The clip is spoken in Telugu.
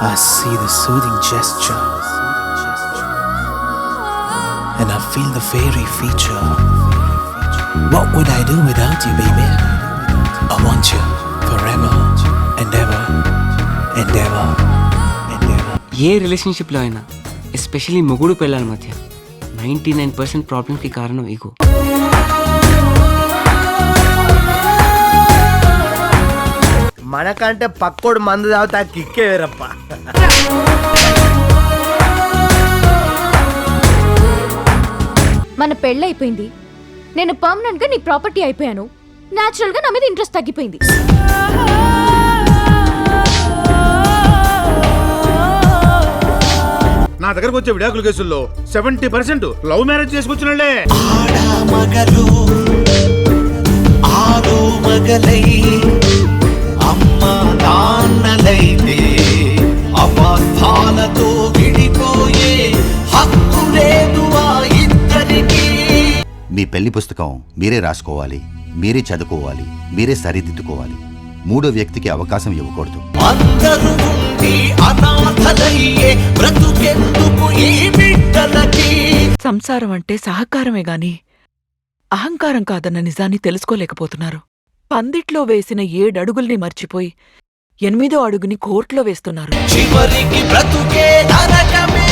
I see the soothing gesture, and I feel the fairy feature. What would I do without you, baby? I want you forever and ever and ever and ever. ఏ రిలేషన్షిప్లో అయినా ఎస్పెషలీ మొగుడు పెళ్ళాల మధ్య 99% ప్రాబ్లమ్కి కారణం ఈగో. మనకంటే పక్కోడు మందు తాగుతా కిక్కే వేరప్ప. మన పెళ్ళైపోయింది, నేను పర్మనెంట్ గా నీ ప్రాపర్టీ అయిపోయాను, న్యాచురల్ గా నా మీద ఇంట్రెస్ట్ తగ్గిపోయింది. నా దగ్గరకు వచ్చే విడాకుల కేసుల్లో 70% లవ్ మ్యారేజ్ చేసుకొచ్చినోళ్లే. మగలు ఆరు మగలై అమ్మ నాన్నలైతే అపార్థాలతో విడిపోయే హక్కు లేదు ఆ ఇద్దరికి. మీ పెళ్లి పుస్తకం మీరే రాసుకోవాలి, మీరే చదువుకోవాలి, మీరే సరిదిద్దుకోవాలి. మూడో వ్యక్తికి అవకాశం ఇవ్వకూడదు. అందరూ ఉండి అనాథలయ్యే బ్రతుకెందుకు ఈ బిడ్డలకి. సంసారం అంటే సహకారమే గాని అహంకారం కాదన్న నిజాన్ని తెలుసుకోలేకపోతున్నారు. పందిట్లో వేసిన 7 అడుగుల్ని మర్చిపోయి 8వ అడుగుని కోర్టులో వేస్తున్నారు. చివరికి బ్రతుకే నరకమే.